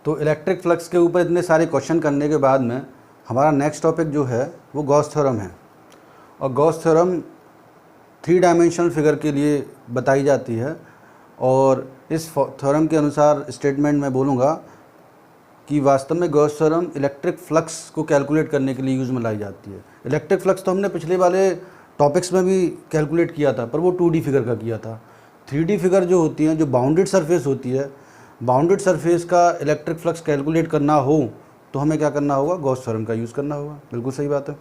तो electric flux के ऊपर इतने सारे क्वेश्चन करने के बाद में हमारा नेक्स्ट टॉपिक जो है वो गॉस थ्योरम है। और गॉस थ्योरम 3 डायमेंशनल फिगर के लिए बताई जाती है और इस थ्योरम के अनुसार स्टेटमेंट मैं बोलूँगा कि वास्तव में गॉस थ्योरम इलेक्ट्रिक फ्लक्स को कैलकुलेट करने के लिए यूज़ में लाई जाती है। इलेक्ट्रिक फ्लक्स तो हमने पिछले वाले टॉपिक्स में भी कैलकुलेट किया था, पर वो 2D फिगर का किया था। 3D फिगर जो होती हैं, जो बाउंडेड सरफेस होती है, बाउंडेड सरफेस का इलेक्ट्रिक फ्लक्स कैलकुलेट करना हो तो हमें क्या करना होगा, गॉस थ्योरम का यूज़ करना होगा। बिल्कुल सही बात है।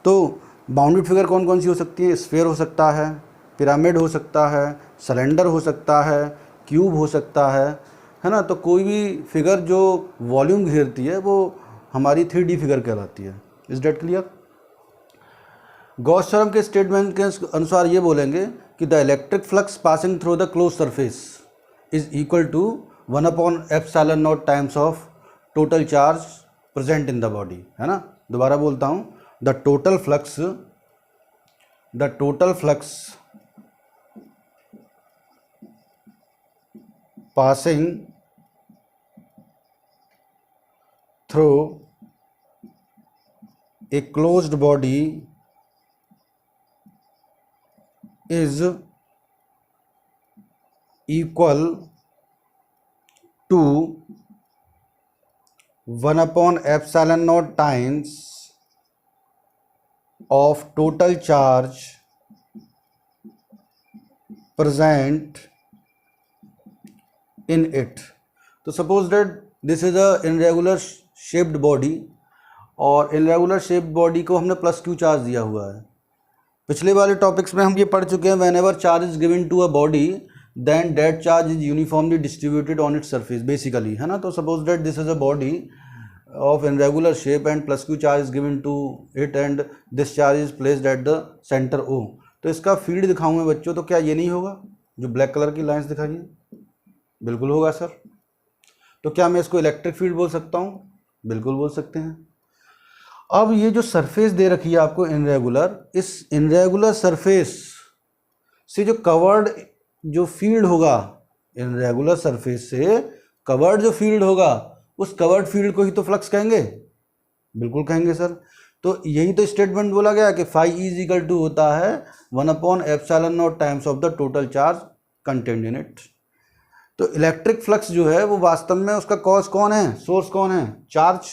तो बाउंडेड फिगर कौन कौन सी हो सकती है? स्फीयर हो सकता है, पिरामिड हो सकता है, सिलेंडर हो सकता है, क्यूब हो सकता है ना। तो कोई भी फिगर जो वॉल्यूम घेरती है वो हमारी 3D फिगर कहलाती है। Is that clear? Gauss theorem के स्टेटमेंट के अनुसार ये बोलेंगे कि the electric flux passing through the closed surface is equal to 1/ε0 times of total charge present in the body, है ना। दोबारा बोलता हूँ, the total flux passing through a closed body is equal to 1/ε0 times of total charge present in it। तो suppose that this is a irregular shaped body और irregular shaped body को हमने plus Q charge दिया हुआ है। पिछले वाले topics में हम ये पढ़ चुके हैं, whenever charge is given to a body then that charge is uniformly distributed on its surface basically, है ना। तो suppose that this is a body of irregular shape and plus q charge is given to it and this charge is placed at the center O। तो इसका field दिखाऊंगा बच्चों, तो क्या ये नहीं होगा जो ब्लैक कलर की लाइंस दिखाई है? बिल्कुल होगा सर। तो क्या मैं इसको इलेक्ट्रिक फील्ड बोल सकता हूँ? बिल्कुल बोल सकते हैं। अब ये जो सरफेस दे रखी है आपको इनरेगुलर, इस इनरेगुलर सरफेस से जो कवर्ड जो फील्ड होगा, इनरेगुलर सरफेस से कवर्ड जो फील्ड होगा, उस कवर्ड फील्ड को ही तो फ्लक्स कहेंगे। बिल्कुल कहेंगे सर। तो यही तो स्टेटमेंट बोला गया कि फाई इज इक्वल टू होता है 1/ε0 times of the total charge content in it. तो इलेक्ट्रिक फ्लक्स जो है वो वास्तव में उसका कॉज कौन है, सोर्स कौन है? चार्ज।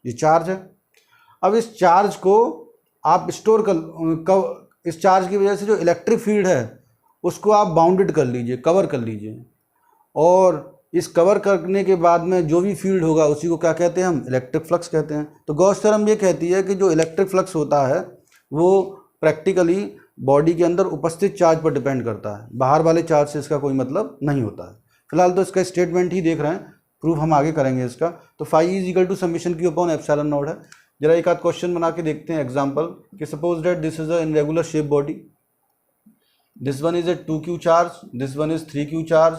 ये चार्ज है। अब इस चार्ज को आप स्टोर कर, इस चार्ज की वजह से जो इलेक्ट्रिक फील्ड है उसको आप बाउंडेड कर लीजिए, कवर कर लीजिए, और इस कवर करने के बाद में जो भी फील्ड होगा उसी को क्या कहते हैं हम? इलेक्ट्रिक फ्लक्स कहते हैं। तो गॉस थ्योरम ये कहती है कि जो इलेक्ट्रिक फ्लक्स होता है वो प्रैक्टिकली बॉडी के अंदर उपस्थित चार्ज पर डिपेंड करता है, बाहर वाले चार्ज से इसका कोई मतलब नहीं होता है। फिलहाल तो इसका स्टेटमेंट ही देख रहे हैं, प्रूफ हम आगे करेंगे इसका। तो phi is equal to summation Q upon ε0 है। जरा एक आध क्वेश्चन बना के देखते हैं एग्जांपल कि suppose that this is a irregular shape body, this one is a 2q charge, this one is 3q charge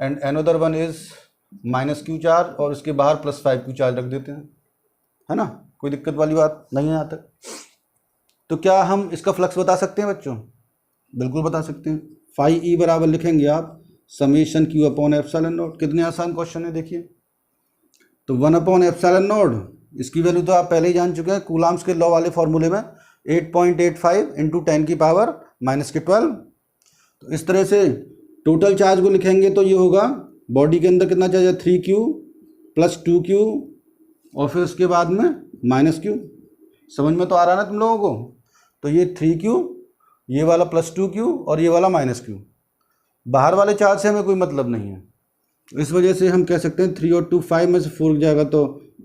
and another one is -q charge, और उसके बाहर +5q चार्ज रख देते हैं, है ना। कोई दिक्कत वाली बात नहीं है यहाँ तक। तो क्या हम इसका फ्लक्स बता सकते हैं बच्चों? बिल्कुल बता सकते हैं। फाई ई बराबर लिखेंगे आप समेशन क्यू अपॉन ε0। कितने आसान क्वेश्चन है देखिए। तो 1/ε0, इसकी वैल्यू तो आप पहले ही जान चुके हैं, कूलाम्स के लॉ वाले फॉर्मूले में 8.85 × 10⁻⁻12। तो इस तरह से टोटल चार्ज को लिखेंगे तो ये होगा बॉडी के अंदर कितना चार्ज है? 3q + 2q और फिर उसके बाद में -q। समझ में तो आ रहा है ना तुम लोगों को? तो ये 3q, ये वाला +2q और ये वाला -q। बाहर वाले चार्ज से हमें कोई मतलब नहीं है, इस वजह से हम कह सकते हैं 3 और 2 5 में से 4 जाएगा तो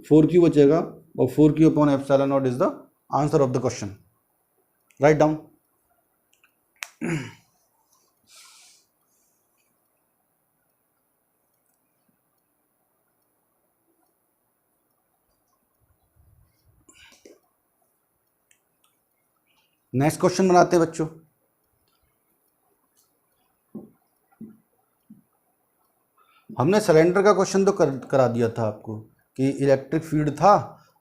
4q बचेगा, और 4q upon ε0 is the answer of the question. Right down. Next question बनाते हैं बच्चों। हमने सिलेंडर का क्वेश्चन तो करा दिया था आपको कि इलेक्ट्रिक फील्ड था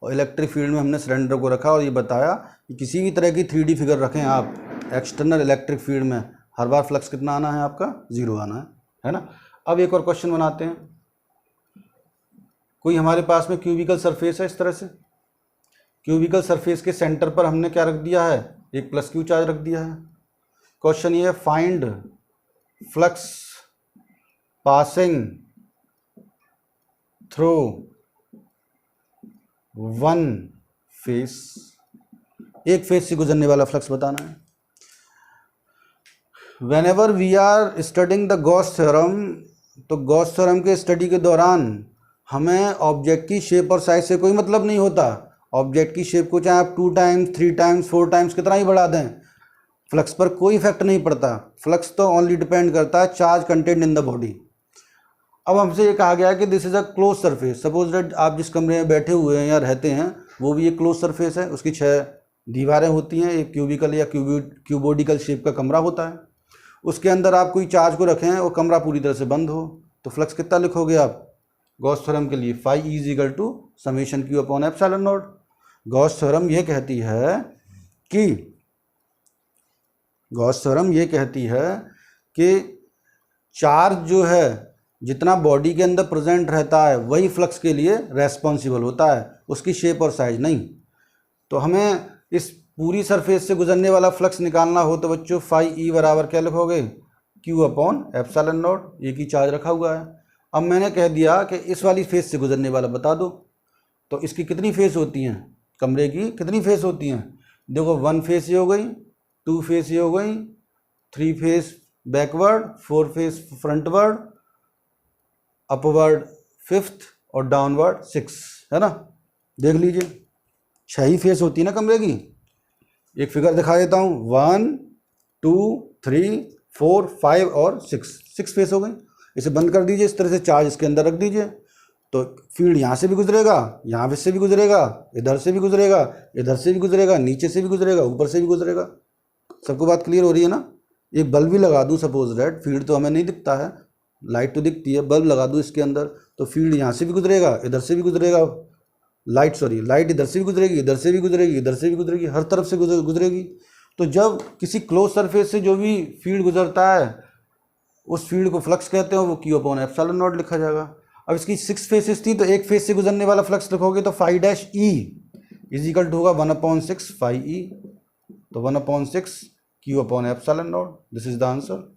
और इलेक्ट्रिक फील्ड में हमने सिलेंडर को रखा और ये बताया कि किसी भी तरह की 3D फिगर रखें आप एक्सटर्नल इलेक्ट्रिक फील्ड में, हर बार फ्लक्स कितना आना है आपका? 0 आना है ना। अब एक और क्वेश्चन बनाते हैं। कोई हमारे पास में क्यूबिकल सरफेस है इस तरह से, क्यूबिकल सरफेस के सेंटर पर हमने क्या रख दिया है, एक प्लस क्यू चार्ज रख दिया है। क्वेश्चन ये है, find flux passing through one face, एक फेस से गुजरने वाला फ्लक्स बताना है। Whenever we are studying the Gauss theorem, तो गॉस थ्योरम के स्टडी के दौरान हमें ऑब्जेक्ट की शेप और साइज से कोई मतलब नहीं होता। ऑब्जेक्ट की शेप को चाहे आप 2 टाइम्स 3 टाइम्स 4 टाइम्स कितना ही बढ़ा दें, फ्लक्स पर कोई इफेक्ट नहीं पड़ता। फ्लक्स तो ओनली डिपेंड करता है charge content in the body. अब हमसे ये कहा गया है कि this is a close surface. Suppose that आप जिस कमरे में बैठे हुए हैं या रहते हैं वो भी एक क्लोज सरफेस है, उसकी 6 दीवारें होती हैं, एक क्यूबिकल या क्यूबोडिकल शेप का कमरा होता है। उसके अंदर आप कोई चार्ज को रखें और कमरा पूरी तरह से बंद हो, तो फ्लक्स कितना लिखोगे आप गॉस थ्योरम के लिए, phi is equal to summation Q upon epsilon naught. Gauss theorem ये कहती है कि चार्ज जो है जितना बॉडी के अंदर प्रेजेंट रहता है वही फ्लक्स के लिए रेस्पॉन्सिबल होता है, उसकी शेप और साइज नहीं। तो हमें इस पूरी सरफेस से गुजरने वाला फ्लक्स निकालना हो तो बच्चों फाई ई बराबर क्या लिखोगे, क्यू अपॉन एप्सिलॉन नॉट, एक ही चार्ज रखा हुआ है। अब मैंने कह दिया कि इस वाली फेस से गुजरने वाला बता दो, तो इसकी कितनी फेस होती हैं, कमरे की कितनी फेस होती हैं, देखो 1 फेस ये हो गई, 2 फेस ये हो गई, 3 face backward, 4 face frontward, upward 5th और डाउनवर्ड 6, है ना। देख लीजिए 6 ही फेस होती है ना कमरे की। एक फिगर दिखा देता हूँ, 1 2 3 4 5 और 6 फेस हो गई। इसे बंद कर दीजिए, इस तरह से चार्ज इसके अंदर रख दीजिए, तो फील्ड यहाँ से भी गुजरेगा, यहाँ से भी गुजरेगा, इधर से भी गुजरेगा, इधर से भी गुजरेगा, नीचे से भी गुजरेगा, ऊपर से भी गुजरेगा। सबको बात क्लियर हो रही है ना। एक बल्ब भी लगा दूँ सपोज दैट, फील्ड तो हमें नहीं दिखता है, लाइट तो दिखती है, बल्ब लगा दूँ इसके अंदर तो फील्ड यहाँ से भी गुजरेगा, इधर से भी गुजरेगा, लाइट इधर से भी गुजरेगी, इधर से भी गुजरेगी, इधर से भी गुजरेगी, हर तरफ से गुजरेगी। तो जब किसी क्लोज सरफेस से जो भी फील्ड गुजरता है उस फील्ड को फ्लक्स कहते हैं, वो क्यू अपॉन एप्सिलॉन नॉट लिखा जाएगा। अब इसकी 6 फेसेस थी तो एक फेस से गुजरने वाला फ्लक्स लिखोगे तो phi dash E is equal to होगा 1/6 फाई ई, तो 1/6 q upon epsilon naught, this is the answer.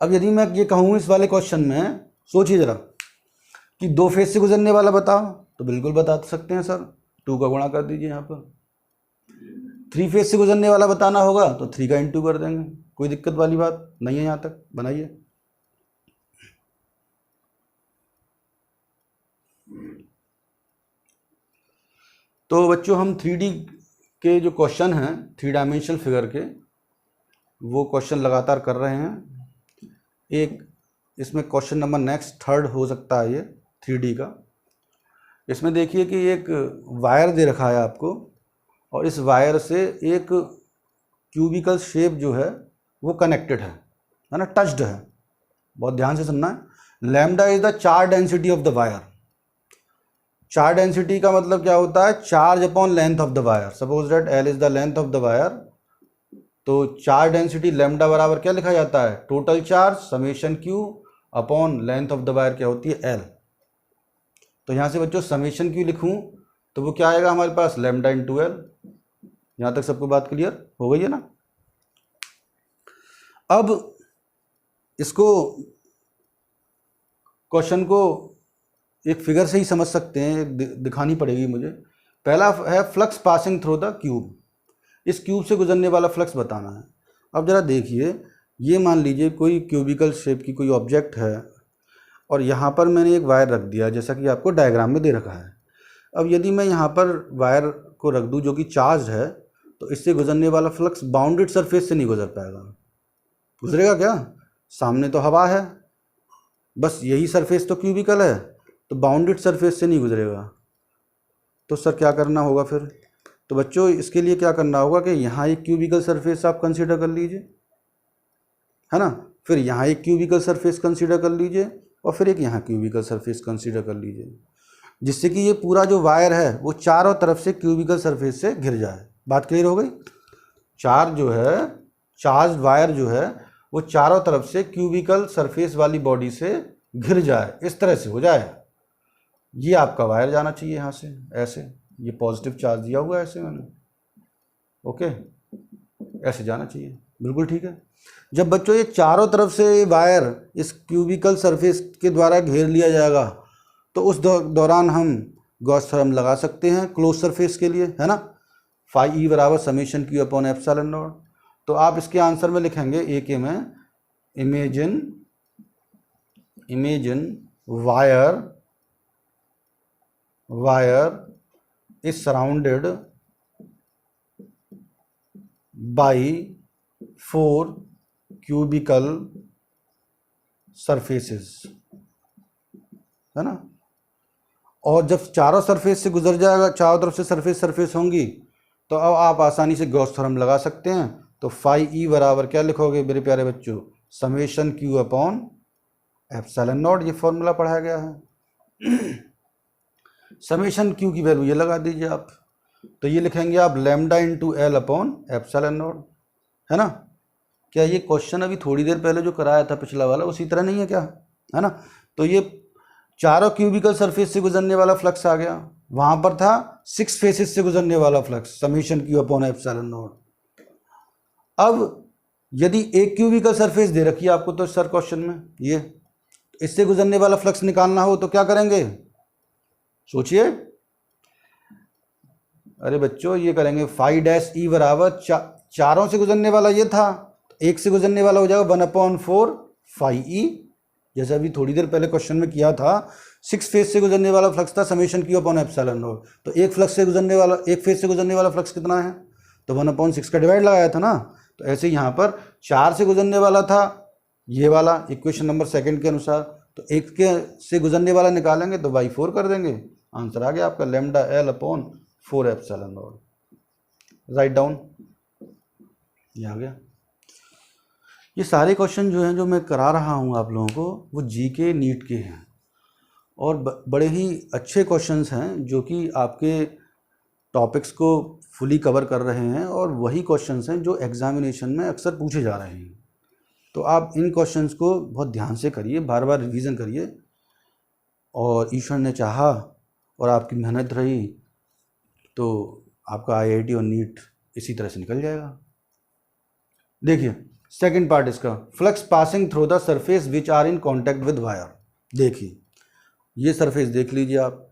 अब यदि मैं ये कहूँ इस वाले क्वेश्चन में, सोचिए जरा कि 2 फेस से गुजरने वाला बताओ, तो बिल्कुल बता सकते हैं सर, 2 का गुणा कर दीजिए यहाँ पर। 3 फेस से गुजरने वाला बताना होगा तो 3 का इंटू कर देंगे, कोई दिक्कत वाली बात नहीं है। यहाँ तक बनाइए। तो बच्चों हम 3D के जो क्वेश्चन हैं 3 डायमेंशनल फिगर के, वो क्वेश्चन लगातार कर रहे हैं। एक इसमें क्वेश्चन नंबर नेक्स्ट 3rd हो सकता है ये 3D का। इसमें देखिए कि एक वायर दे रखा है आपको और इस वायर से एक क्यूबिकल शेप जो है वो कनेक्टेड है ना, टच्ड है। बहुत ध्यान से सुनना है। Lambda is the charge density of the wire. Charge density का मतलब क्या होता है, charge upon length of the wire. Suppose that L is the length of the wire, तो चार्ज डेंसिटी लैम्डा बराबर क्या लिखा जाता है, total charge summation Q upon length of the wire क्या होती है, एल। तो यहाँ से बच्चों समेशन क्यू लिखूँ तो वो क्या आएगा हमारे पास, लैम्डा इंटू एल। यहाँ तक सबको बात क्लियर हो गई है ना। अब इसको क्वेश्चन को एक फिगर से ही समझ सकते हैं, दिखानी पड़ेगी मुझे। पहला है flux passing through the cube. इस क्यूब से गुजरने वाला फ्लक्स बताना है। अब ज़रा देखिए, ये मान लीजिए कोई क्यूबिकल शेप की कोई ऑब्जेक्ट है और यहाँ पर मैंने एक वायर रख दिया जैसा कि आपको डायग्राम में दे रखा है। अब यदि मैं यहाँ पर वायर को रख दूँ जो कि चार्ज है, तो इससे गुजरने वाला फ्लक्स बाउंडेड सरफेस से नहीं गुजर पाएगा। गुजरेगा क्या, सामने तो हवा है, बस यही सरफेस तो क्यूबिकल है, तो बाउंडेड सरफेस से नहीं गुजरेगा। तो सर क्या करना होगा फिर, तो बच्चों इसके लिए क्या करना होगा कि यहाँ एक क्यूबिकल सरफेस आप कंसीडर कर लीजिए, है ना, फिर यहाँ एक क्यूबिकल सरफेस कंसीडर कर लीजिए और फिर एक यहाँ क्यूबिकल सरफेस कंसीडर कर लीजिए, जिससे कि ये पूरा जो वायर है वो चारों तरफ से क्यूबिकल सरफेस से घिर जाए। बात क्लियर हो गई। चार्ज वायर जो है वो चारों तरफ से क्यूबिकल सरफेस वाली बॉडी से घिर जाए, इस तरह से हो जाए। ये आपका वायर जाना चाहिए यहाँ से ऐसे, ये पॉजिटिव चार्ज दिया हुआ है ऐसे मैंने, ओके, ऐसे जाना चाहिए, बिल्कुल ठीक है। जब बच्चों ये चारों तरफ से वायर इस क्यूबिकल सरफेस के द्वारा घेर लिया जाएगा तो उस दौरान हम गॉस थ्योरम लगा सकते हैं क्लोज सरफेस के लिए, है ना। फाई ई बराबर summation Q upon epsilon naught. तो आप इसके आंसर में लिखेंगे ए के में, imagine wire is surrounded by 4 cubical surfaces, है ना। और जब चारों सरफेस से गुजर जाएगा, चारों तरफ से सरफेस होंगी, तो अब आप आसानी से गॉस थ्योरम लगा सकते हैं। तो फाई ई बराबर क्या लिखोगे मेरे प्यारे बच्चों, summation Q upon epsilon not, ये फॉर्मूला पढ़ाया गया है। समेशन क्यू की वैल्यू ये लगा दीजिए आप, तो ये लिखेंगे आप lambda into L upon epsilon not, है ना। क्या ये क्वेश्चन अभी थोड़ी देर पहले जो कराया था पिछला वाला उसी तरह नहीं है क्या, है ना। तो ये चारों क्यूबिकल सरफेस से गुजरने वाला फ्लक्स आ गया, वहां पर था 6 फेसेस से गुजरने वाला flux, summation Q upon epsilon not. अब यदि एक क्यूबिकल सरफेस दे रखी है आपको तो सर क्वेश्चन में, ये इससे गुजरने वाला फ्लक्स निकालना हो तो क्या करेंगे, सोचिए। अरे बच्चों ये करेंगे फाई डैश ई बराबर चारों से गुजरने वाला ये था, तो एक से गुजरने वाला हो जाएगा 1/4 फाई ई, जैसे अभी थोड़ी देर पहले क्वेश्चन में किया था। 6 फेज से गुजरने वाला फ्लक्स था summation Q upon epsilon naught, तो एक फेज से गुजरने वाला फ्लक्स कितना है, तो 1/6 का डिवाइड लगाया था ना। तो ऐसे यहाँ पर 4 से गुजरने वाला था ये वाला, इक्वेशन नंबर 2 के अनुसार, तो एक के से गुजरने वाला निकालेंगे तो बाई 4 कर देंगे, आंसर आ गया आपका lambda L upon 4 epsilon not. Write down, ये आ गया। ये सारे क्वेश्चन जो हैं जो मैं करा रहा हूँ आप लोगों को वो जीके नीट के हैं, और बड़े ही अच्छे क्वेश्चंस हैं जो कि आपके टॉपिक्स को फुली कवर कर रहे हैं, और वही क्वेश्चंस हैं जो एग्जामिनेशन में अक्सर पूछे जा रहे हैं। तो आप इन क्वेश्चंस को बहुत ध्यान से करिए, बार बार रिवीजन करिए, और ईश्वर ने चाहा और आपकी मेहनत रही तो आपका आईआईटी और नीट इसी तरह से निकल जाएगा। देखिए सेकंड पार्ट इसका, flux passing through the surface which are in contact with wire. देखिए ये सरफेस देख लीजिए आप,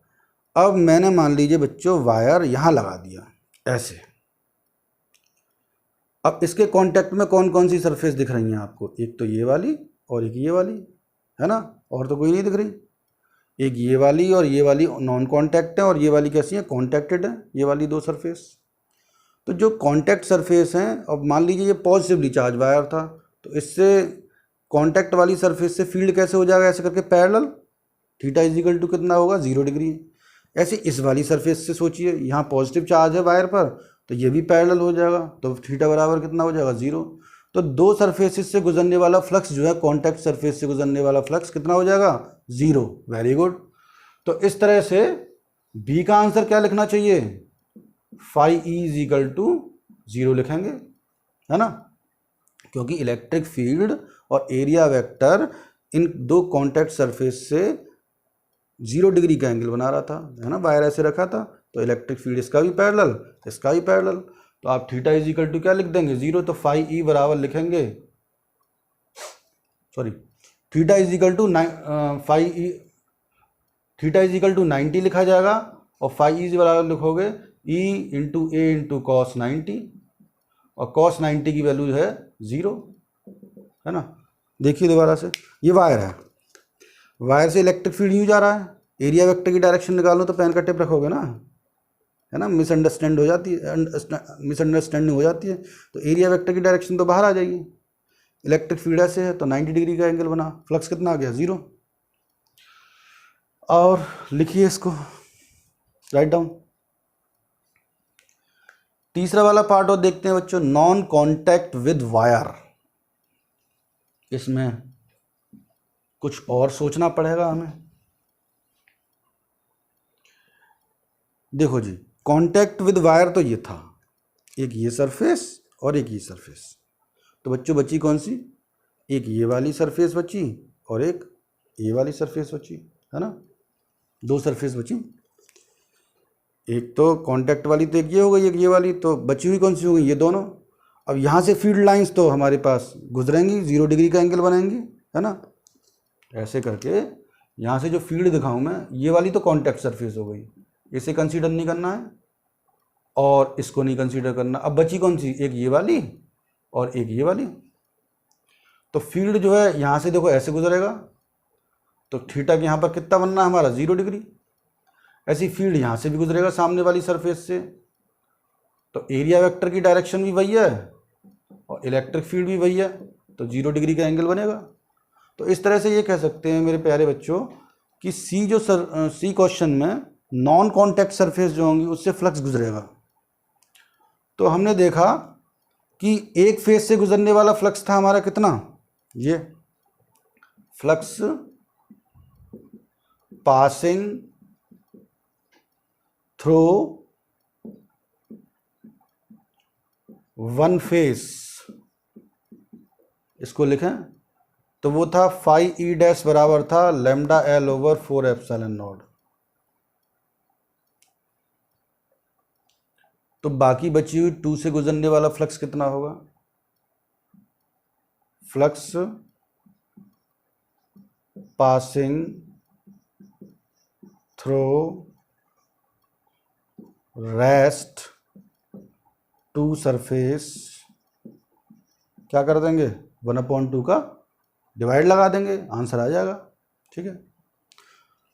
अब मैंने मान लीजिए बच्चों वायर यहाँ लगा दिया ऐसे, अब इसके कांटेक्ट में कौन कौन सी सरफेस दिख रही हैं आपको, एक तो ये वाली और एक ये वाली, है ना, और तो कोई नहीं दिख रही। एक ये वाली और ये वाली नॉन कांटेक्ट है, और ये वाली कैसी है, कांटेक्टेड है, ये वाली 2 सरफेस। तो जो कांटेक्ट सरफेस हैं, अब मान लीजिए ये पॉजिटिवली चार्ज वायर था, तो इससे कांटेक्ट वाली सरफेस से फील्ड कैसे हो जाएगा, ऐसे करके पैरेलल, थीटा इजिकल टू कितना होगा 0 डिग्री। ऐसे इस वाली सरफेस से सोचिए, यहाँ पॉजिटिव चार्ज है वायर पर, तो ये भी पैरेलल हो जाएगा, तो थीटा बराबर कितना हो जाएगा 0। तो 2 सरफेसेस से गुजरने वाला फ्लक्स जो है, कांटेक्ट सरफेस से गुजरने वाला फ्लक्स कितना हो जाएगा 0। Very good. तो इस तरह से बी का आंसर क्या लिखना चाहिए, phi E is equal to 0 लिखेंगे, है ना, क्योंकि इलेक्ट्रिक फील्ड और area vector in 2 contact surface से 0 डिग्री का एंगल बना रहा था, है ना, वायर ऐसे रखा था, तो इलेक्ट्रिक फील्ड इसका भी पैरेलल, इसका भी पैरेलल, तो आप थीटा इज इक्वल टू क्या लिख देंगे 0। तो फाई ई बराबर लिखेंगे, sorry, theta is equal to theta is equal to 90 लिखा जाएगा, और फाई ई बराबर लिखोगे E into A into cos 90, और कॉस 90 की वैल्यू है 0, है ना। देखिए दोबारा से, ये वायर है, वायर से इलेक्ट्रिक फील्ड यूँ जा रहा है, एरिया वेक्टर की डायरेक्शन निकालो तो पेन का टिप रखोगे ना, है ना, मिसअंडरस्टैंडिंग हो जाती है, तो एरिया वेक्टर की डायरेक्शन तो बाहर आ जाएगी, इलेक्ट्रिक फील्ड ऐसे है तो 90 डिग्री का एंगल बना, फ्लक्स कितना आ गया 0। और लिखिए इसको, राइट डाउन। तीसरा वाला पार्ट और देखते हैं बच्चों, नॉन कांटेक्ट विद वायर। इसमें कुछ और सोचना पड़ेगा हमें। देखो जी, कांटेक्ट विद वायर तो ये था, एक ये सरफेस और एक ये सरफेस, तो बच्चों बची कौन सी, एक ये वाली सरफेस बची और एक ये वाली सरफेस बची, है ना। दो सरफेस बची, एक तो कांटेक्ट वाली तो एक ये हो गई, एक ये वाली, तो बची हुई कौन सी हो गई, ये दोनों। अब यहाँ से फील्ड लाइंस तो हमारे पास गुजरेंगी, 0 डिग्री का एंगल बनाएंगी, है ना। ऐसे करके यहाँ से जो फील्ड दिखाऊं मैं, ये वाली तो कांटेक्ट सरफेस हो गई, इसे कंसीडर नहीं करना है और इसको नहीं कंसीडर करना। अब बची कौन सी, एक ये वाली और एक ये वाली। तो फील्ड जो है यहाँ से देखो ऐसे गुजरेगा, तो थीटा के यहाँ पर कितना बनना है हमारा, 0 डिग्री। ऐसी फील्ड यहाँ से भी गुजरेगा सामने वाली सरफेस से, तो एरिया वेक्टर की डायरेक्शन भी वही है और इलेक्ट्रिक फील्ड भी वही है, तो 0 डिग्री का एंगल बनेगा। तो इस तरह से ये कह सकते हैं मेरे प्यारे बच्चों कि सी क्वेश्चन में नॉन कॉन्टैक्ट सरफेस जो होंगी उससे फ्लक्स गुजरेगा। तो हमने देखा कि एक फेज से गुजरने वाला फ्लक्स था हमारा कितना, ये flux passing through one face, इसको लिखें तो वो था फाई ई डैश बराबर था lambda L over 4 epsilon naught. तो बाकी बची हुई 2 से गुजरने वाला फ्लक्स कितना होगा, flux passing through rest two surface, क्या कर देंगे 1/2 का डिवाइड लगा देंगे, आंसर आ जाएगा। ठीक है,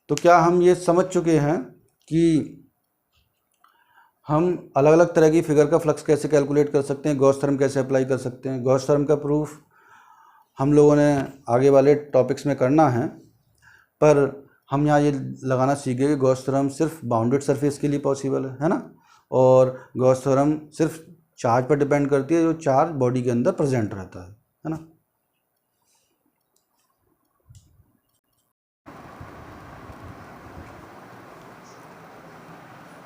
तो क्या हम ये समझ चुके हैं कि हम अलग अलग तरह की फिगर का फ्लक्स कैसे कैलकुलेट कर सकते हैं, गॉस थ्योरम कैसे अप्लाई कर सकते हैं। गॉस थ्योरम का प्रूफ हम लोगों ने आगे वाले टॉपिक्स में करना है, पर हम यहाँ ये लगाना सीख गए कि गॉस थ्योरम सिर्फ बाउंडेड सरफेस के लिए पॉसिबल है ना, और गॉस थ्योरम सिर्फ चार्ज पर डिपेंड करती है, जो चार्ज बॉडी के अंदर प्रेजेंट रहता है ना।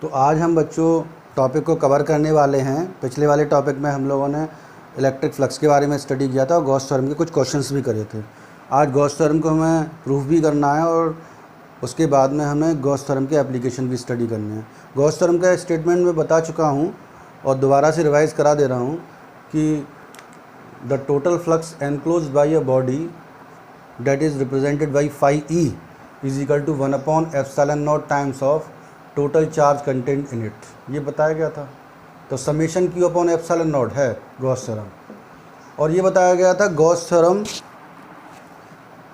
तो आज हम बच्चों टॉपिक को कवर करने वाले हैं। पिछले वाले टॉपिक में हम लोगों ने इलेक्ट्रिक फ्लक्स के बारे में स्टडी किया था और गॉस थ्योरम के कुछ क्वेश्चंस भी करे थे। आज गॉस थ्योरम को हमें प्रूफ भी करना है और उसके बाद में हमें गॉस थ्योरम के एप्लीकेशन भी स्टडी करने हैं। गॉस थ्योरम का स्टेटमेंट मैं बता चुका हूँ और दोबारा से रिवाइज़ करा दे रहा हूँ कि the total flux enclosed by a body that is represented by phi E is equal to 1/ε0 times of total charge content in it, ये बताया गया था। तो समेशन Q/ε0 है गॉस थ्योरम। और ये बताया गया था गॉस थ्योरम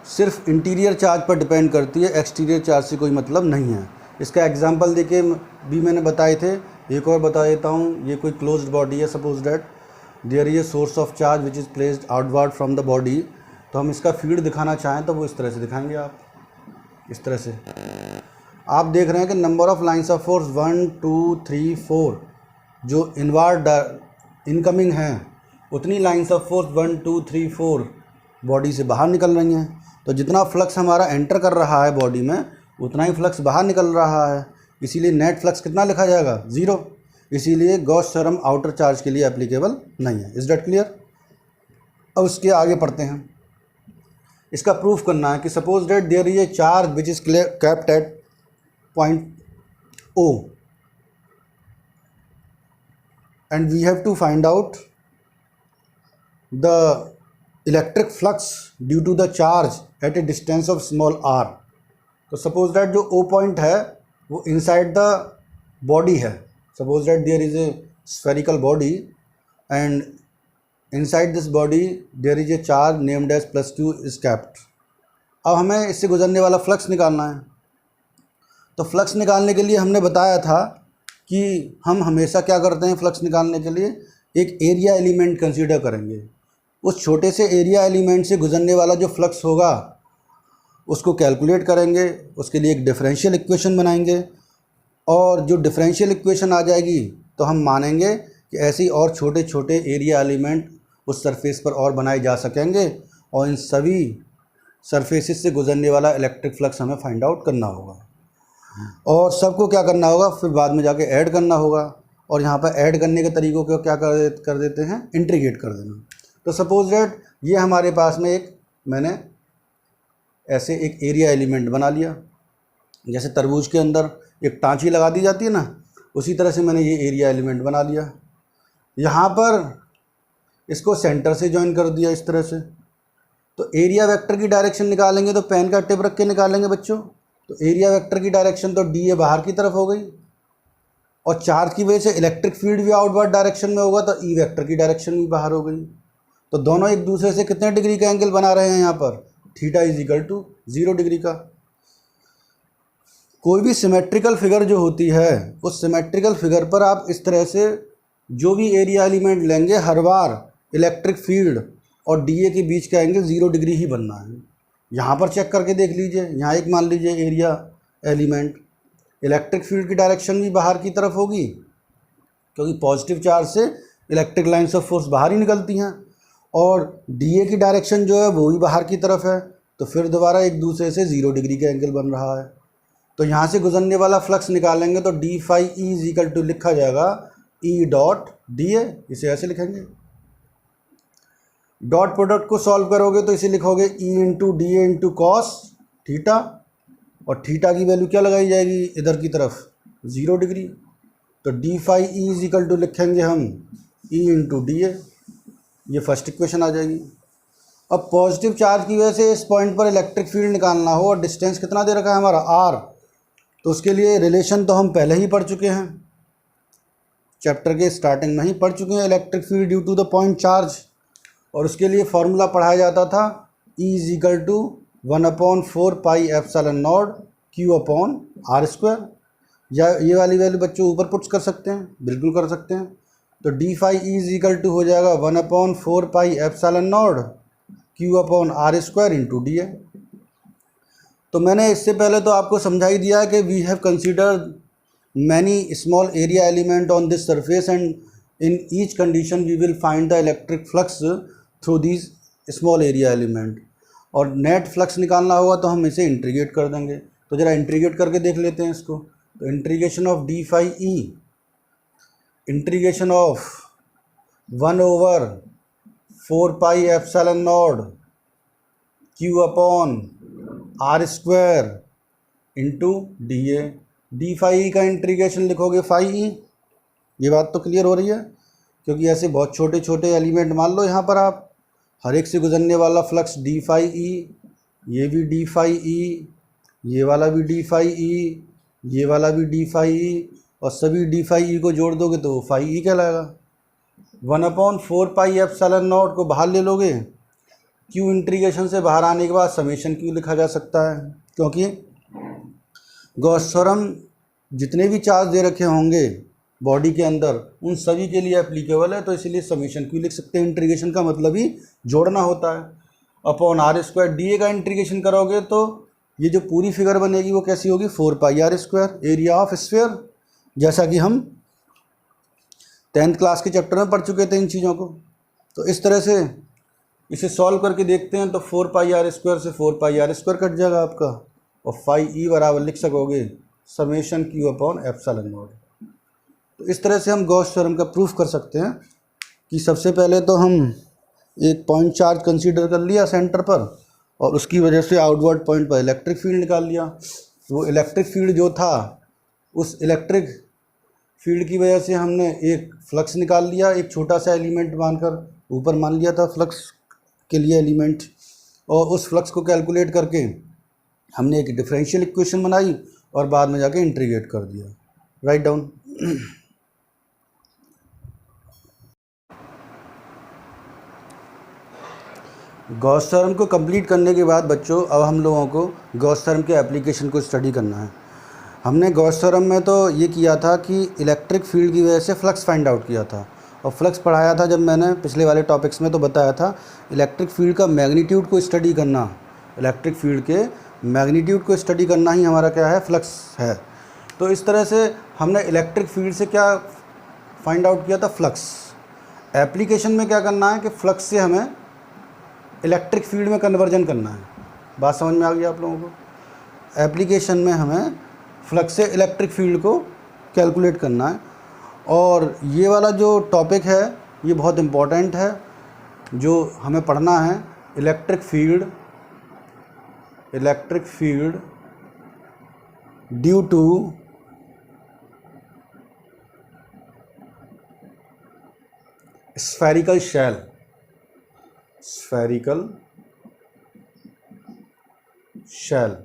सिर्फ इंटीरियर चार्ज पर डिपेंड करती है, एक्सटीरियर चार्ज से कोई मतलब नहीं है। इसका एग्जांपल देके भी मैंने बताए थे, एक और बता देता हूँ। ये कोई क्लोज्ड बॉडी है, suppose that there is a source of charge which is placed outward from the body. तो हम इसका फील्ड दिखाना चाहें तो वो इस तरह से दिखाएंगे, आप इस तरह से। आप देख रहे हैं कि number of lines of force 1 2 3 4 जो इनवर्ड इनकमिंग हैं, उतनी लाइन्स ऑफ फोर्स 1 2 3 4 बॉडी से बाहर निकल रही हैं। तो जितना फ्लक्स हमारा एंटर कर रहा है बॉडी में, उतना ही फ्लक्स बाहर निकल रहा है। इसीलिए नेट फ्लक्स कितना लिखा जाएगा, 0। इसीलिए गॉस थ्योरम आउटर चार्ज के लिए एप्लीकेबल नहीं है। Is that clear. अब उसके आगे पढ़ते हैं। इसका प्रूफ करना है कि suppose that there is a charge which is kept at point O and we have to find out the electric flux due to the charge at a distance of small r। तो suppose that जो O point है वो inside the body है। Suppose that there is a spherical body and inside this body there is a charge named as +Q is kept. अब हमें इससे गुजरने वाला फ्लक्स निकालना है। तो फ्लक्स निकालने के लिए हमने बताया था कि हम हमेशा क्या करते हैं, फ्लक्स निकालने के लिए एक एरिया एलिमेंट कंसीडर करेंगे। उस छोटे से एरिया एलिमेंट से गुजरने वाला जो फ्लक्स होगा उसको कैलकुलेट करेंगे, उसके लिए एक डिफरेंशियल इक्वेशन बनाएंगे और जो डिफरेंशियल इक्वेशन आ जाएगी तो हम मानेंगे कि ऐसे ही और छोटे छोटे एरिया एलिमेंट उस सरफेस पर और बनाए जा सकेंगे और इन सभी सरफेसेस से गुजरने वाला इलेक्ट्रिक फ्लक्स हमें फाइंड आउट करना होगा। और सबको क्या करना होगा, फिर बाद में जाके ऐड करना होगा। और यहाँ पर ऐड करने के तरीक़ों को क्या कर देते हैं, इंटीग्रेट कर देना। तो सपोज दैट ये हमारे पास में मैंने ऐसे एक एरिया एलिमेंट बना लिया। जैसे तरबूज के अंदर एक टाँची लगा दी जाती है ना, उसी तरह से मैंने ये एरिया एलिमेंट बना लिया। यहाँ पर इसको सेंटर से ज्वाइन कर दिया इस तरह से। तो एरिया वेक्टर की डायरेक्शन निकालेंगे तो पेन का टिप रख के निकालेंगे बच्चों। तो एरिया वेक्टर की डायरेक्शन तो डी ए बाहर की तरफ हो गई, और चार्ज की वजह से इलेक्ट्रिक फील्ड भी आउटवर्ड डायरेक्शन में होगा, तो ई वेक्टर की डायरेक्शन भी बाहर हो गई। तो दोनों एक दूसरे से कितने डिग्री का एंगल बना रहे हैं यहाँ पर, theta is equal to 0 degree का। कोई भी सिमेट्रिकल फिगर जो होती है, उस सिमेट्रिकल फिगर पर आप इस तरह से जो भी एरिया एलिमेंट लेंगे, हर बार इलेक्ट्रिक फील्ड और डी ए के बीच का एंगल 0 डिग्री ही बनना है। यहाँ पर चेक करके देख लीजिए, यहाँ एक मान लीजिए एरिया एलिमेंट, इलेक्ट्रिक फील्ड की डायरेक्शन भी बाहर की तरफ होगी, क्योंकि पॉजिटिव चार्ज से इलेक्ट्रिक लाइन्स ऑफ फोर्स बाहर ही निकलती हैं, और डीए की डायरेक्शन जो है वो भी बाहर की तरफ है। तो फिर दोबारा एक दूसरे से 0 डिग्री का एंगल बन रहा है। तो यहाँ से गुजरने वाला फ्लक्स निकालेंगे तो d phi E is equal to लिखा जाएगा ई डॉट डी ए, इसे ऐसे लिखेंगे। डॉट प्रोडक्ट को सॉल्व करोगे तो इसे लिखोगे E into d A into cos theta, और थीटा की वैल्यू क्या लगाई जाएगी इधर की तरफ 0 डिग्री। तो d phi E is equal to लिखेंगे हम ई इंटू डी ए, ये फर्स्ट इक्वेशन आ जाएगी। अब पॉजिटिव चार्ज की वजह से इस पॉइंट पर इलेक्ट्रिक फील्ड निकालना हो, और डिस्टेंस कितना दे रखा है हमारा आर, तो उसके लिए रिलेशन तो हम पहले ही पढ़ चुके हैं, चैप्टर के स्टार्टिंग में ही पढ़ चुके हैं, electric field due to the point charge. और उसके लिए फॉर्मूला पढ़ाया जाता था E is equal to 1/4 pi epsilon naught Q upon r square, या ये वाली वैल्यू बच्चों ऊपर पुट्स कर सकते हैं, बिल्कुल कर सकते हैं। तो d phi E is equal to हो जाएगा 1/4 pi epsilon naught Q upon r square into d A. तो मैंने इससे पहले तो आपको समझा ही दिया कि we have considered many small area element on this surface, and in each condition we will find the electric flux through these small area element. और नेट फ्लक्स निकालना होगा तो हम इसे इंटीग्रेट कर देंगे। तो ज़रा इंटीग्रेट करके देख लेते हैं इसको। तो integration of d phi E, integration of 1/4 pi epsilon naught Q upon r square into d A. D phi E का इंटीग्रेशन लिखोगे फाई ई, ये बात तो क्लियर हो रही है, क्योंकि ऐसे बहुत छोटे छोटे एलिमेंट मान लो यहाँ पर आप, हर एक से गुजरने वाला फ्लक्स डी फाई ई, ये भी डी फाई ई, ये वाला भी डी फाई ई, ये वाला भी डी फाई ई, और सभी डी फाई ई को जोड़ दोगे तो फाई ई कहलाएगा। 1/4 पाई एप्सिलॉन नॉट को बाहर ले लोगे, क्यू इंटीग्रेशन से बाहर आने के बाद समेशन क्यू लिखा जा सकता है, क्योंकि गॉस थ्योरम जितने भी चार्ज दे रखे होंगे बॉडी के अंदर उन सभी के लिए एप्लीकेबल है, तो इसलिए समेशन क्यू लिख सकते हैं। इंटीग्रेशन का मतलब ही जोड़ना होता है। Upon r square, d A का इंटीग्रेशन करोगे तो ये जो पूरी फिगर बनेगी वो कैसी होगी, 4 pi r square area of sphere, जैसा कि हम 10th क्लास के चैप्टर में पढ़ चुके थे इन चीज़ों को। तो इस तरह से इसे सॉल्व करके देखते हैं। तो 4 पाई आर स्क्वायर से 4 पाई आर स्क्वायर कट जाएगा आपका, और फाई ई बराबर लिख सकोगे summation Q upon epsilon naught. तो इस तरह से हम गॉस थ्योरम का प्रूफ कर सकते हैं कि सबसे पहले तो हम एक पॉइंट चार्ज कंसीडर कर लिया सेंटर पर, और उसकी वजह से आउटवर्ड पॉइंट पर इलेक्ट्रिक फील्ड निकाल लिया। वो इलेक्ट्रिक फील्ड जो था, उस इलेक्ट्रिक फील्ड की वजह से हमने एक फ्लक्स निकाल लिया, एक छोटा सा एलिमेंट मानकर ऊपर मान लिया था फ्लक्स के लिए एलिमेंट, और उस फ्लक्स को कैलकुलेट करके हमने एक डिफरेंशियल इक्वेशन बनाई और बाद में जाके इंटीग्रेट कर दिया। Write down. गॉस थ्योरम को कंप्लीट करने के बाद बच्चों अब हम लोगों को गॉस थ्योरम के एप्लीकेशन को स्टडी करना है। हमने गॉस थ्योरम में तो ये किया था कि इलेक्ट्रिक फील्ड की वजह से फ्लक्स फाइंड आउट किया था, और फ्लक्स पढ़ाया था जब मैंने पिछले वाले टॉपिक्स में, तो बताया था इलेक्ट्रिक फील्ड का मैग्नीट्यूड को स्टडी करना, इलेक्ट्रिक फील्ड के मैग्नीट्यूड को स्टडी करना ही हमारा क्या है, फ्लक्स है। तो इस तरह से हमने इलेक्ट्रिक फील्ड से क्या फाइंड आउट किया था, फ्लक्स। एप्लीकेशन में क्या करना है कि फ्लक्स से हमें इलेक्ट्रिक फील्ड में कन्वर्जन करना है। बात समझ में आ गई आप लोगों को। एप्लीकेशन में हमें फ्लक्स से इलेक्ट्रिक फील्ड को कैलकुलेट करना है, और ये वाला जो टॉपिक है ये बहुत इम्पॉर्टेंट है, जो हमें पढ़ना है। Electric field due to spherical shell, spherical shell,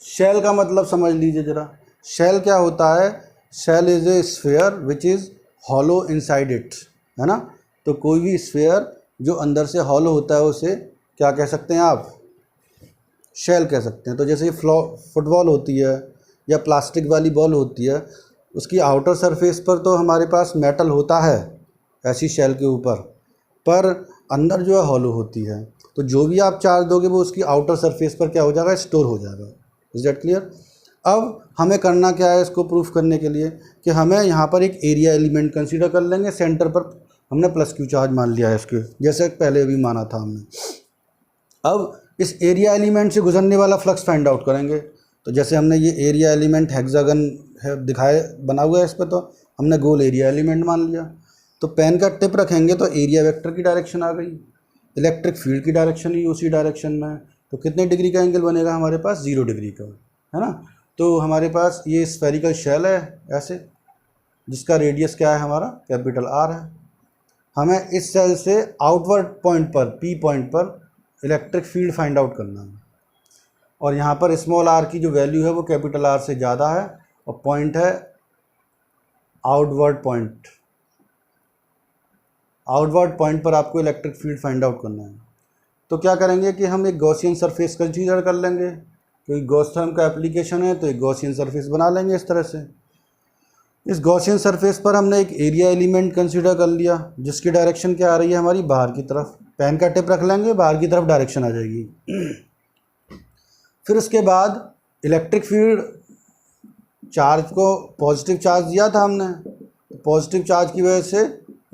shell का मतलब समझ लीजिए जरा। shell क्या होता है? shell is a sphere which is hollow inside it, है ना। तो कोई भी स्फीयर जो अंदर से हॉलो होता है उसे क्या कह सकते हैं आप? शेल कह सकते हैं। तो जैसे फुटबॉल होती है या प्लास्टिक वाली बॉल होती है, उसकी आउटर सरफेस पर तो हमारे पास मेटल होता है ऐसी शेल के ऊपर, पर अंदर जो है हॉलो होती है। तो जो भी आप चार्ज दोगे वो उसकी आउटर सरफेस पर क्या हो जाएगा? स्टोर हो जाएगा। Is that clear? अब हमें करना क्या है इसको प्रूफ करने के लिए कि हमें यहाँ पर एक एरिया एलिमेंट कंसीडर कर लेंगे। सेंटर पर हमने प्लस क्यू चार्ज मान लिया है इसके, जैसे पहले भी माना था हमने। अब इस एरिया एलिमेंट से गुजरने वाला फ्लक्स फाइंड आउट करेंगे। तो जैसे हमने ये एरिया एलिमेंट हेक्सागन है दिखाए बना हुआ है, इस पर तो हमने गोल एरिया एलिमेंट मान लिया। तो पेन का टिप रखेंगे तो एरिया वेक्टर की डायरेक्शन आ गई, इलेक्ट्रिक फील्ड की डायरेक्शन ही उसी डायरेक्शन में है। तो कितने डिग्री का एंगल बनेगा हमारे पास? 0 डिग्री का, है ना। तो हमारे पास ये स्फेरिकल शेल है ऐसे, जिसका रेडियस क्या है हमारा? कैपिटल R है। हमें इस सेल से आउटवर्ड पॉइंट पर, P पॉइंट पर इलेक्ट्रिक फील्ड फाइंड आउट करना है। और यहाँ पर स्मॉल r की जो वैल्यू है वो कैपिटल R से ज़्यादा है, और पॉइंट है आउटवर्ड पॉइंट। आउटवर्ड पॉइंट पर आपको इलेक्ट्रिक फील्ड फाइंड आउट करना है। तो क्या करेंगे कि हम एक गॉसियन सरफेस कंसीडर कर लेंगे, क्योंकि गॉस थ्योरम का एप्लीकेशन है, तो एक गॉसियन सरफेस बना लेंगे इस तरह से। इस गॉसियन सरफेस पर हमने एक एरिया एलिमेंट कंसीडर कर लिया, जिसकी डायरेक्शन क्या आ रही है हमारी? बाहर की तरफ। पेन का टिप रख लेंगे, बाहर की तरफ डायरेक्शन आ जाएगी। फिर उसके बाद इलेक्ट्रिक फील्ड चार्ज को पॉजिटिव चार्ज दिया था हमने, पॉजिटिव चार्ज की वजह से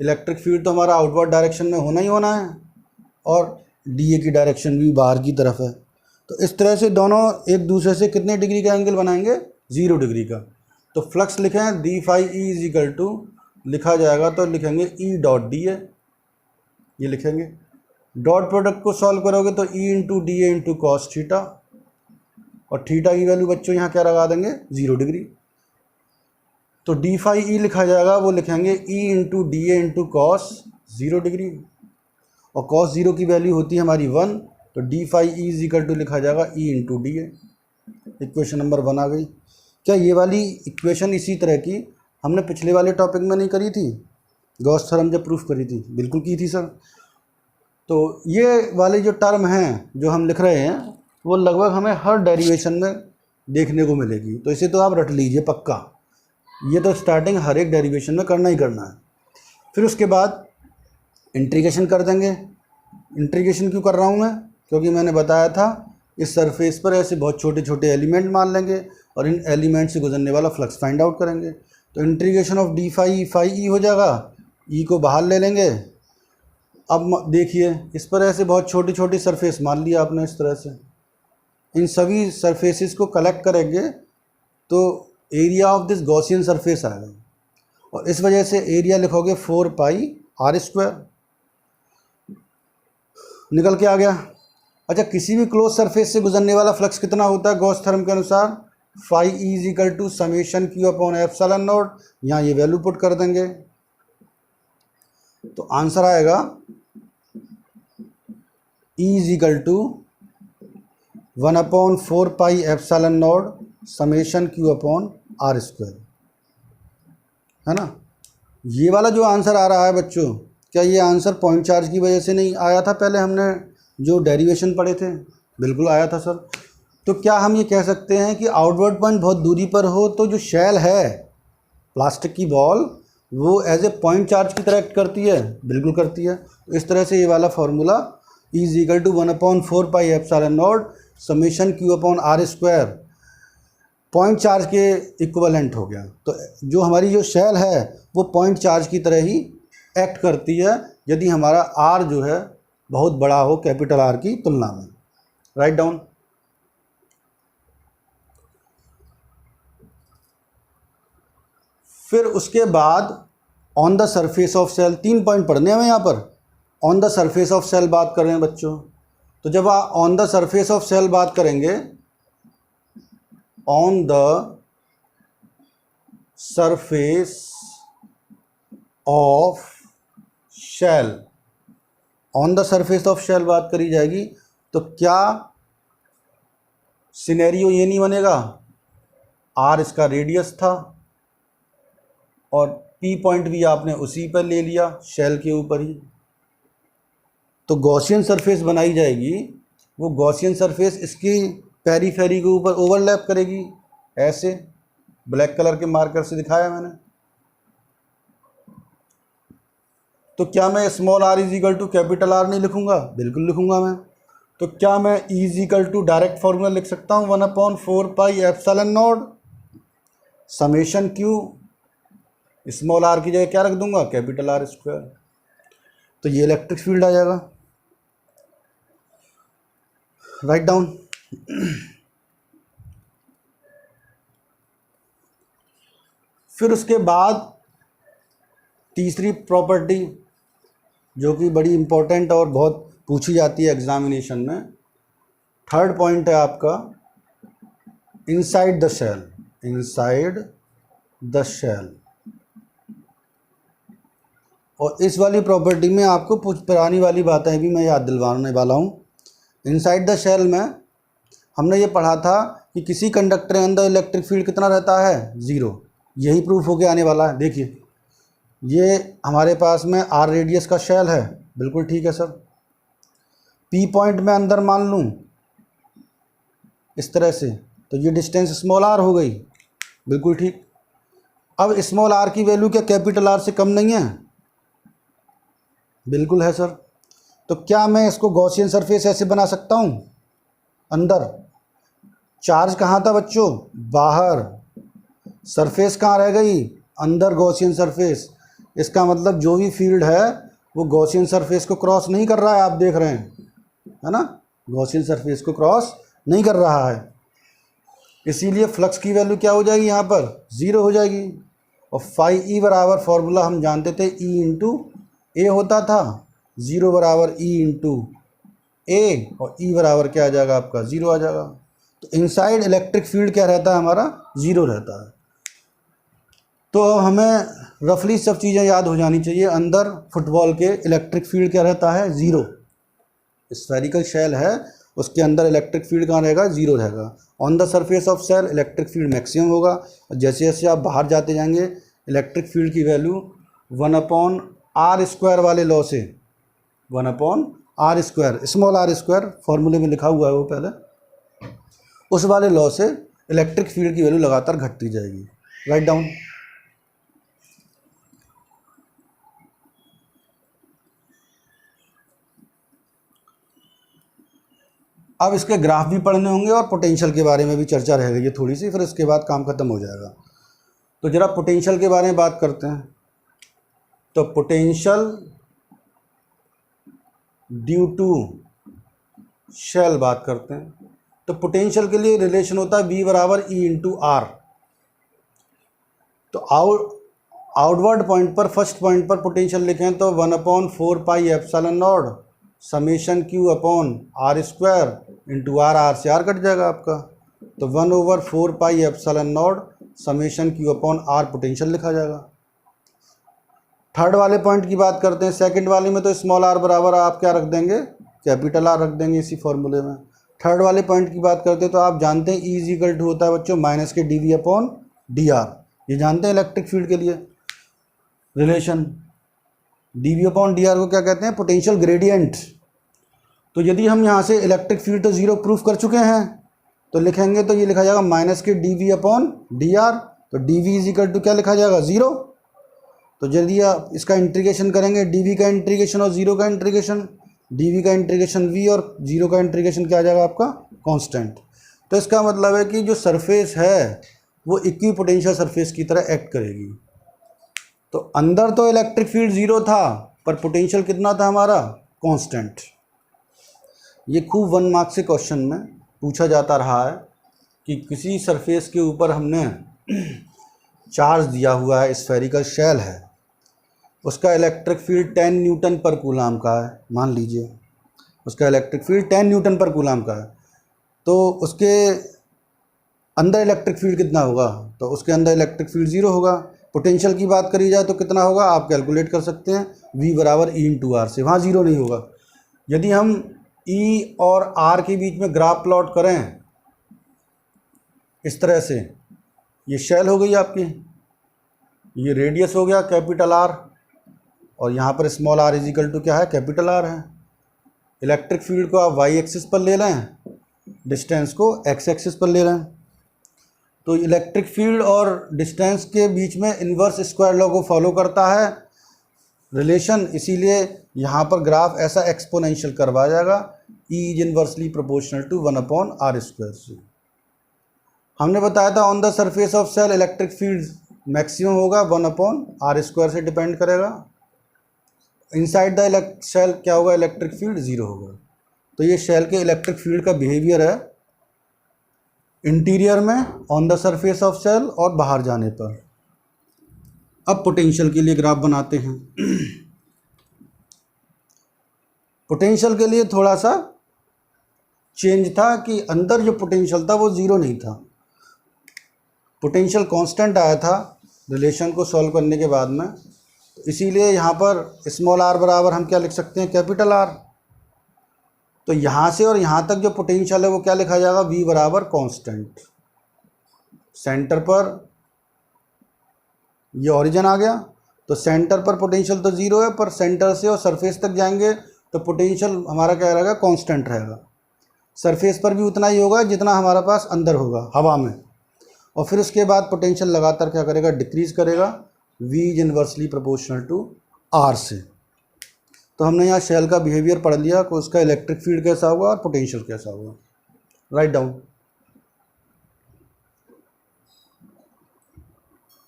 इलेक्ट्रिक फील्ड तो हमारा आउटवर्ड डायरेक्शन में होना ही होना है, और डीए की डायरेक्शन भी बाहर की तरफ है। तो इस तरह से दोनों एक दूसरे से कितने डिग्री का एंगल बनाएंगे? 0 डिग्री का। तो फ्लक्स लिखें d phi E is equal to, लिखा जाएगा तो लिखेंगे ई डॉट डी ए, ये लिखेंगे। डॉट प्रोडक्ट को सॉल्व करोगे तो ई into d A into cos theta, और थीटा की वैल्यू बच्चों यहाँ क्या लगा देंगे? 0 डिग्री। तो डी फाई ई लिखा जाएगा, वो लिखेंगे E into d A into cos 0 degree, और कॉस 0 की वैल्यू होती है हमारी 1, तो d phi E is equal to लिखा जाएगा E into d A. Equation number 1 आ गई। क्या ये वाली इक्वेशन इसी तरह की हमने पिछले वाले टॉपिक में नहीं करी थी? गॉस थ्योरम जब प्रूफ करी थी, बिल्कुल की थी सर। तो ये वाले जो टर्म हैं जो हम लिख रहे हैं, वो लगभग हमें हर डेरिवेशन में देखने को मिलेगी। तो इसे तो आप रट लीजिए पक्का, ये तो स्टार्टिंग हर एक डेरिवेशन में करना ही करना है। फिर उसके बाद इंटीग्रेशन कर देंगे। इंटीग्रेशन क्यों कर रहा हूँ मैं? क्योंकि मैंने बताया था इस सरफेस पर ऐसे बहुत छोटे छोटे एलिमेंट मान लेंगे और इन एलिमेंट से गुजरने वाला फ्लक्स फाइंड आउट करेंगे। तो integration of d phi E हो जाएगा, ई को बाहर ले लेंगे। अब देखिए इस पर ऐसे बहुत छोटी छोटी सरफेस मान लिया आपने इस तरह से, इन सभी सरफेसेस को कलेक्ट करेंगे तो area of this Gaussian surface आएगा, और इस वजह से एरिया लिखोगे 4 पाई आर स्क्वायर, निकल के आ गया। अच्छा, किसी भी क्लोज सरफेस से गुजरने वाला फ्लक्स कितना होता है गॉस थ्योरम के अनुसार? Phi E is equal to summation Q upon epsilon naught. यहाँ ये वैल्यू पुट कर देंगे तो आंसर आएगा E is equal to 1/4 pi epsilon naught summation Q upon r square, है ना। ये वाला जो आंसर आ रहा है बच्चों, क्या ये आंसर पॉइंट चार्ज की वजह से नहीं आया था? पहले हमने जो डेरिवेशन पढ़े थे, बिल्कुल आया था सर। तो क्या हम ये कह सकते हैं कि आउटवर्ड पॉइंट बहुत दूरी पर हो तो जो शेल है प्लास्टिक की बॉल वो एज ए पॉइंट चार्ज की तरह एक्ट करती है? बिल्कुल करती है। तो इस तरह से ये वाला formula E is equal to 1/4 pi epsilon naught summation Q upon r square point charge के इक्विवेलेंट हो गया। तो जो हमारी जो शेल है वो पॉइंट चार्ज की तरह ही एक्ट करती है यदि हमारा आर जो है बहुत बड़ा हो कैपिटल आर की तुलना में। Write down. फिर उसके बाद on the surface of shell, 3 point पढ़ने हैं यहाँ पर। On the surface of shell बात कर रहे हैं बच्चों। तो जब आप on the surface of shell बात करेंगे on the surface of shell, on the surface of shell बात करी जाएगी तो क्या सिनेरियो ये नहीं बनेगा, आर इसका रेडियस था और पी पॉइंट भी आपने उसी पर ले लिया शेल के ऊपर ही, तो गॉसियन सरफेस बनाई जाएगी। वो गॉसियन सरफेस इसकी पेरीफेरी के ऊपर ओवरलैप करेगी, ऐसे ब्लैक कलर के मार्कर से दिखाया मैंने। तो क्या मैं small r is equal to capital r नहीं लिखूंगा? बिल्कुल लिखूंगा मैं। तो क्या मैं E is equal to direct formula लिख सकता हूँ 1/4 epsilon naught summation Q, small r की जगह क्या रख दूंगा? Capital r square. तो ये इलेक्ट्रिक फील्ड आ जाएगा। Write down. फिर उसके बाद तीसरी प्रॉपर्टी जो कि बड़ी इंपॉर्टेंट और बहुत पूछी जाती है एग्जामिनेशन में, थर्ड पॉइंट है आपका inside the shell, inside the shell. और इस वाली प्रॉपर्टी में आपको कुछ पुरानी वाली बातें भी मैं याद दिलवाने वाला हूँ। इनसाइड द शेल में हमने ये पढ़ा था कि किसी कंडक्टर के अंदर इलेक्ट्रिक फील्ड कितना रहता है? 0। यही प्रूफ होके आने वाला है। देखिए ये हमारे पास में आर रेडियस का शेल है, बिल्कुल ठीक है सर। पी पॉइंट में अंदर मान लूँ इस तरह से, तो ये डिस्टेंस स्मॉल आर हो गई, बिल्कुल ठीक। अब स्मॉल आर की वैल्यू क्या कैपिटल आर से कम नहीं है? बिल्कुल है सर। तो क्या मैं इसको गॉसियन सरफेस ऐसे बना सकता हूँ? अंदर चार्ज कहाँ था बच्चों? बाहर। सरफेस कहाँ रह गई? अंदर गॉसियन सरफेस। इसका मतलब जो भी फील्ड है वो गॉसियन सरफेस को क्रॉस नहीं कर रहा है, आप देख रहे हैं, है ना? गॉसियन सरफेस को क्रॉस नहीं कर रहा है, इसीलिए फ्लक्स की वैल्यू क्या हो जाएगी? यहाँ पर 0 हो जाएगी। और फाई ई बराबर फॉर्मूला हम जानते थे ई इंटू ए होता था, 0 बराबर ई इंटू ए, और ई बराबर क्या आ जाएगा आपका? 0 आ जाएगा। तो इनसाइड इलेक्ट्रिक फील्ड क्या रहता है हमारा? 0 रहता है। तो हमें रफली सब चीज़ें याद हो जानी चाहिए। अंदर फुटबॉल के इलेक्ट्रिक फील्ड क्या रहता है? 0। स्फेरिकल शेल है, उसके अंदर इलेक्ट्रिक फील्ड कहाँ रहेगा? 0 रहेगा। On the surface of shell electric field maximum होगा, और जैसे जैसे आप बाहर जाते जाएंगे इलेक्ट्रिक फील्ड की वैल्यू 1/r² वाले लॉ से, 1/r², स्मॉल आर स्क्वायर फॉर्मूले में लिखा हुआ है वो पहले, उस वाले लॉ से इलेक्ट्रिक फील्ड की वैल्यू लगातार घटती जाएगी। Write down. अब इसके ग्राफ भी पढ़ने होंगे और पोटेंशियल के बारे में भी चर्चा रह गई है थोड़ी सी, फिर इसके बाद काम खत्म हो जाएगा। तो जरा पोटेंशियल के बारे में बात करते हैं। तो पोटेंशियल ड्यू टू शेल बात करते हैं। तो पोटेंशियल के लिए रिलेशन होता है V बराबर E इंटू आर। तो आउटवर्ड पॉइंट पर, फर्स्ट पॉइंट पर पोटेंशियल लिखें तो 1/4 epsilon naught summation Q upon r² into r से आर कट जाएगा आपका। तो 1/4 epsilon naught summation Q upon r potential लिखा जाएगा। थर्ड वाले पॉइंट की बात करते हैं। सेकंड वाले में तो स्मॉल आर बराबर आप क्या रख देंगे? कैपिटल आर रख देंगे इसी फॉर्मूले में। थर्ड वाले पॉइंट की बात करते हैं तो आप जानते हैं E इज इक्वल टू होता है बच्चों माइनस के dV अपॉन dr। ये जानते हैं इलेक्ट्रिक फील्ड के लिए रिलेशन। dV अपॉन dr को क्या कहते हैं? Potential gradient. तो यदि हम यहाँ से इलेक्ट्रिक फील्ड तो 0 प्रूफ कर चुके हैं, तो लिखेंगे तो ये लिखा जाएगा माइनस के dV अपॉन dr। तो dV इज इक्वल टू क्या लिखा जाएगा? 0। तो यदि आप इसका इंटीग्रेशन करेंगे, dV का इंटीग्रेशन और 0 का इंटीग्रेशन, dV का इंटीग्रेशन V और 0 का इंटीग्रेशन क्या आ जाएगा आपका? कांस्टेंट। तो इसका मतलब है कि जो सरफेस है वो इक्विपोटेंशियल सरफेस की तरह एक्ट करेगी। तो अंदर तो इलेक्ट्रिक फील्ड 0 था, पर पोटेंशियल कितना था हमारा? कांस्टेंट। ये खूब 1 मार्क्स से क्वेश्चन में पूछा जाता रहा है कि किसी सरफेस के ऊपर हमने चार्ज दिया हुआ है, स्फेरिकल शेल है, उसका इलेक्ट्रिक फील्ड 10 न्यूटन पर कूलाम का है, मान लीजिए उसका इलेक्ट्रिक फील्ड 10 न्यूटन पर कूलाम का है। तो उसके अंदर इलेक्ट्रिक फील्ड कितना होगा, तो उसके अंदर इलेक्ट्रिक फील्ड 0 होगा। पोटेंशियल की बात करी जाए तो कितना होगा आप कैलकुलेट कर सकते हैं, V बराबर E/R से, वहाँ 0 नहीं होगा। यदि हम E और R के बीच में ग्राफ प्लॉट करें इस तरह से, ये शेल हो गई आपकी, ये रेडियस हो गया कैपिटल R, और यहाँ पर स्मॉल r इजिकल टू क्या है, कैपिटल R है। इलेक्ट्रिक फील्ड को आप y एक्सिस पर ले लें, डिस्टेंस को x एक्सिस पर ले लें, तो इलेक्ट्रिक फील्ड और डिस्टेंस के बीच में इन्वर्स स्क्वायर लॉ को फॉलो करता है रिलेशन, इसीलिए यहाँ पर ग्राफ ऐसा एक्सपोनेंशियल करवा जाएगा, E is inversely proportional to 1/r square से। हमने बताया था on the surface of shell electric field maximum होगा 1/r स्क्वायर से डिपेंड करेगा, इनसाइड द शेल क्या होगा, इलेक्ट्रिक फील्ड 0 होगा। तो ये शेल के इलेक्ट्रिक फील्ड का बिहेवियर है इंटीरियर में, on the surface of shell और बाहर जाने पर। अब पोटेंशियल के लिए ग्राफ बनाते हैं। पोटेंशियल के लिए थोड़ा सा चेंज था कि अंदर जो पोटेंशियल था वो 0 नहीं था, पोटेंशियल कांस्टेंट आया था रिलेशन को सॉल्व करने के बाद में, तो इसीलिए यहाँ पर स्मॉल r बराबर हम क्या लिख सकते हैं, कैपिटल R। तो यहाँ से और यहाँ तक जो पोटेंशियल है वो क्या लिखा जाएगा, V बराबर कांस्टेंट। सेंटर पर ये ओरिजिन आ गया, तो सेंटर पर पोटेंशियल तो 0 है, पर सेंटर से और सरफेस तक जाएंगे तो पोटेंशियल हमारा क्या रहेगा, कांस्टेंट रहेगा। सरफेस पर भी उतना ही होगा जितना हमारे पास अंदर होगा हवा में, और फिर उसके बाद पोटेंशियल लगातार क्या करेगा, डिक्रीज करेगा, V is inversely proportional to R से। तो हमने यहाँ शेल का बिहेवियर पढ़ लिया कि उसका इलेक्ट्रिक फील्ड कैसा हुआ और पोटेंशियल कैसा हुआ। Write down.